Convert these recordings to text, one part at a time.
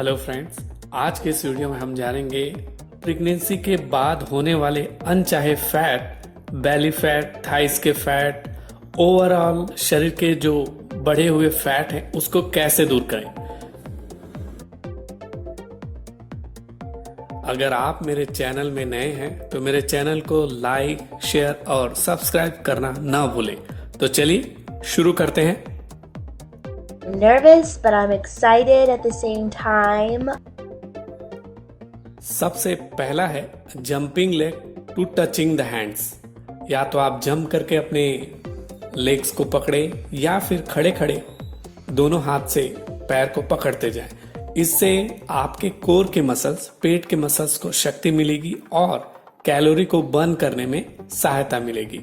Hello friends, आज के इस वीडियो में हम जानेंगे प्रेगनेंसी के बाद होने वाले अनचाहे फैट, बेली फैट, थाइस के फैट, ओवरऑल शरीर के जो बढ़े हुए फैट हैं उसको कैसे दूर करें। अगर आप मेरे चैनल में नए हैं तो मेरे चैनल को लाइक, शेयर और सब्सक्राइब करना ना भूलें। तो चलिए शुरू करते हैं। Nervous, but I'm excited at the same time. सबसे पहला है jumping leg to touching the hands. या तो आप जंप करके अपने लेग्स को पकड़े या फिर खड़े खड़े दोनों हाथ से पैर को पकड़ते जाएं। इससे आपके कोर के मसल्स, पेट के मसल्स को शक्ति मिलेगी और कैलोरी को बर्न करने में सहायता मिलेगी।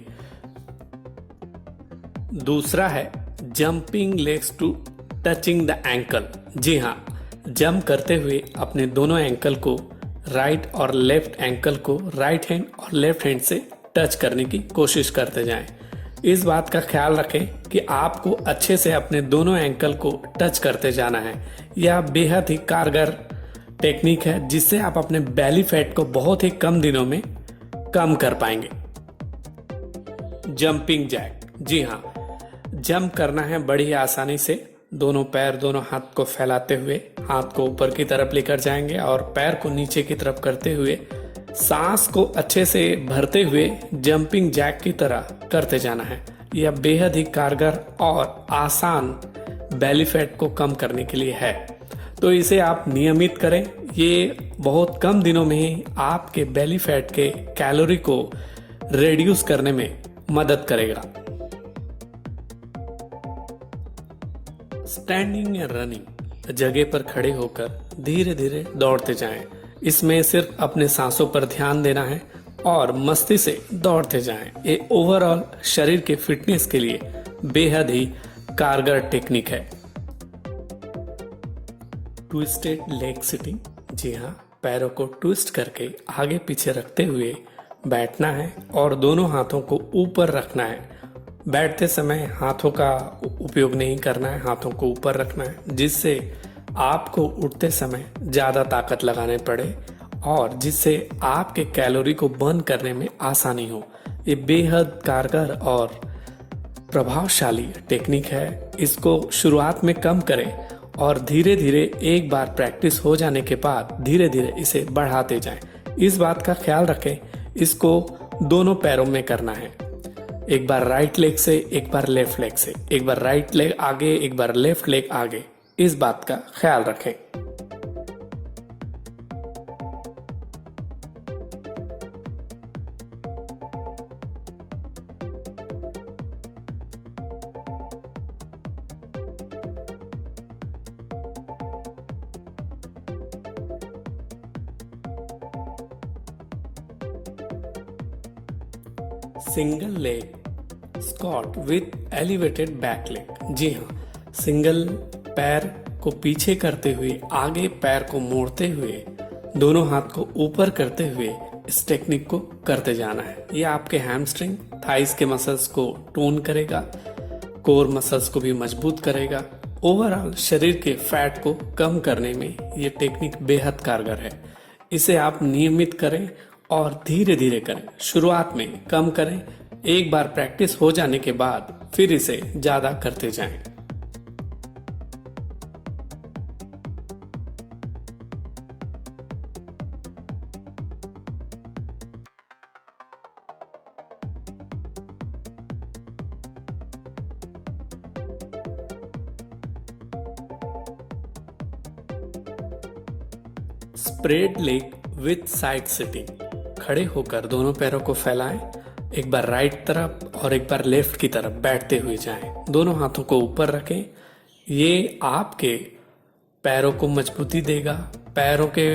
दूसरा है jumping legs to touching the ankle. जी हाँ, जंप करते हुए अपने दोनों एंकल को, राइट और लेफ्ट एंकल को राइट हैंड और लेफ्ट हैंड से टच करने की कोशिश करते जाएं। इस बात का ख्याल रखें कि आपको अच्छे से अपने दोनों एंकल को टच करते जाना है। यह बेहद ही कारगर टेक्निक है जिससे आप अपने बेली फैट को बहुत ही कम दिनों में कम कर पाएंगे। Jumping Jack. जी हाँ, जंप करना है बड़ी आसानी से। दोनों पैर, दोनों हाथ को फैलाते हुए हाथ को ऊपर की तरफ लेकर जाएंगे और पैर को नीचे की तरफ करते हुए सांस को अच्छे से भरते हुए जंपिंग जैक की तरह करते जाना है। यह बेहद ही कारगर और आसान बेली फैट को कम करने के लिए है, तो इसे आप नियमित करें। ये बहुत कम दिनों में ही आपके बेली फैट के कैलोरी को रिड्यूस करने में मदद करेगा। स्टैंडिंग या रनिंग। जगह पर खड़े होकर धीरे धीरे दौड़ते जाएं। इसमें सिर्फ अपने सांसों पर ध्यान देना है और मस्ती से दौड़ते जाएं। ये ओवरऑल शरीर के फिटनेस के लिए बेहद ही कारगर टेक्निक है। Twisted leg sitting. जी हाँ, पैरों को ट्विस्ट करके आगे पीछे रखते हुए बैठना है और दोनों हाथों को ऊपर रखना है। बैठते समय हाथों का उपयोग नहीं करना है, हाथों को ऊपर रखना है, जिससे आपको उठते समय ज़्यादा ताकत लगाने पड़े और जिससे आपके कैलोरी को बर्न करने में आसानी हो। ये बेहद कारगर और प्रभावशाली टेक्निक है। इसको शुरुआत में कम करें और धीरे धीरे एक बार प्रैक्टिस हो जाने के बाद धीरे धीरे इसे बढ़ाते जाएं। इस बात का ख्याल रखें, इसको दोनों पैरों में करना है। एक बार राइट लेग से, एक बार लेफ्ट लेग से, एक बार राइट लेग आगे, एक बार लेफ्ट लेग आगे। इस बात का ख्याल रखें। Single leg squat with elevated back leg. जी हाँ, सिंगल पैर को पीछे करते हुए आगे पैर को मोड़ते हुए दोनों हाथ को ऊपर करते हुए इस टेक्निक को करते जाना है। यह आपके हैमस्ट्रिंग, थाइस के मसल्स को टोन करेगा, कोर मसल्स को भी मजबूत करेगा। ओवरऑल शरीर के फैट को कम करने में ये टेक्निक बेहद कारगर है। इसे आप नियमित करें और धीरे धीरे करें। शुरुआत में कम करें, एक बार प्रैक्टिस हो जाने के बाद फिर इसे ज्यादा करते जाएं। Spread leg with side sitting. खड़े होकर दोनों पैरों को फैलाएं, एक बार राइट तरफ और एक बार लेफ्ट की तरफ बैठते हुए जाएं। दोनों हाथों को ऊपर रखें। ये आपके पैरों को मजबूती देगा, पैरों के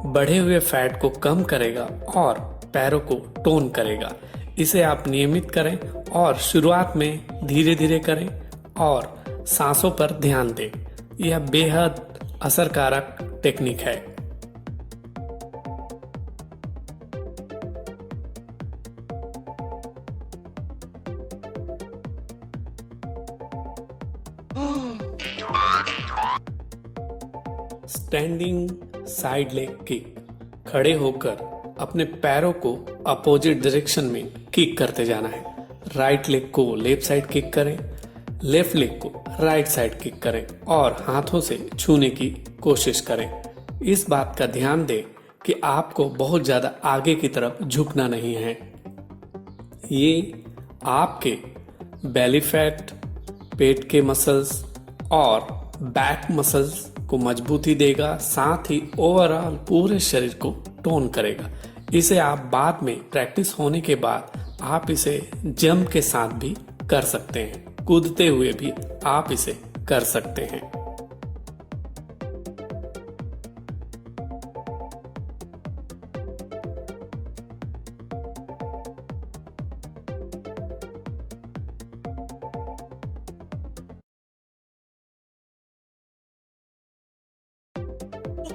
बढ़े हुए फैट को कम करेगा और पैरों को टोन करेगा। इसे आप नियमित करें और शुरुआत में धीरे धीरे करें और सांसों पर ध्यान दें। यह बेहद असरकारक टेक्निक है। स्टैंडिंग साइड लेग किक, खड़े होकर अपने पैरों को अपोजिट डायरेक्शन में किक करते जाना है। राइट लेग को लेफ्ट साइड किक करें, लेफ्ट लेग को राइट साइड किक करें और हाथों से छूने की कोशिश करें। इस बात का ध्यान दें कि आपको बहुत ज्यादा आगे की तरफ झुकना नहीं है। ये आपके बेली फैट, पेट के मसल्स और बैक मसल्स को मजबूती देगा, साथ ही ओवरऑल पूरे शरीर को टोन करेगा। इसे आप बाद में प्रैक्टिस होने के बाद आप इसे जंप के साथ भी कर सकते हैं, कूदते हुए भी आप इसे कर सकते हैं।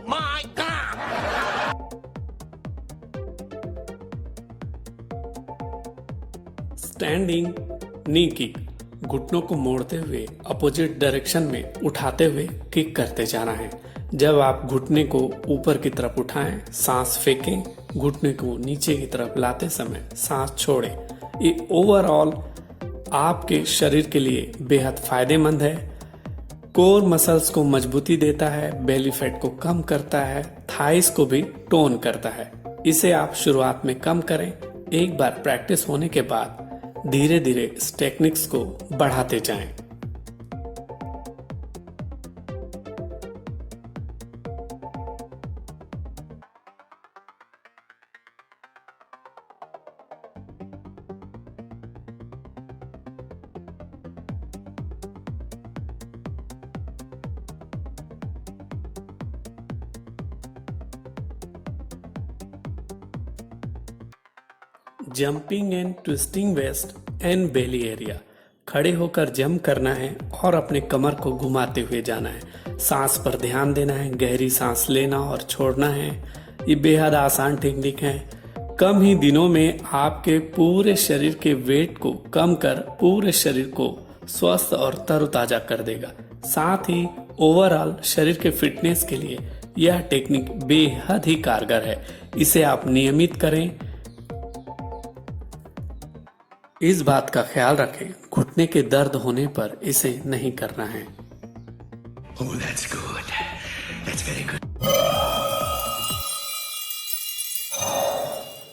My God! Standing knee kick, घुटनों को मोड़ते हुए अपोजिट डायरेक्शन में उठाते हुए किक करते जाना है। जब आप घुटने को ऊपर की तरफ उठाएं, सांस फेंकें, घुटने को नीचे की तरफ लाते समय सांस छोड़ें। ये ओवरऑल आपके शरीर के लिए बेहद फायदेमंद है। कोर मसल्स को मजबूती देता है, बेली फैट को कम करता है, थाइस को भी टोन करता है। इसे आप शुरुआत में कम करें, एक बार प्रैक्टिस होने के बाद धीरे धीरे इस टेक्निक्स को बढ़ाते जाएं। Jumping and twisting waist and belly area, खड़े होकर जंप करना है और अपने कमर को घुमाते हुए जाना है। सांस पर ध्यान देना है, गहरी सांस लेना और छोड़ना है। ये बेहद आसान टेक्निक है। कम ही दिनों में आपके पूरे शरीर के वेट को कम कर पूरे शरीर को स्वस्थ और तरोताजा कर देगा। साथ ही ओवरऑल शरीर के फिटनेस के लिए यह टेक्निक बेहद ही कारगर है। इसे आप नियमित करें। इस बात का ख्याल रखें, घुटने के दर्द होने पर इसे नहीं करना है। Oh, that's good. That's very good.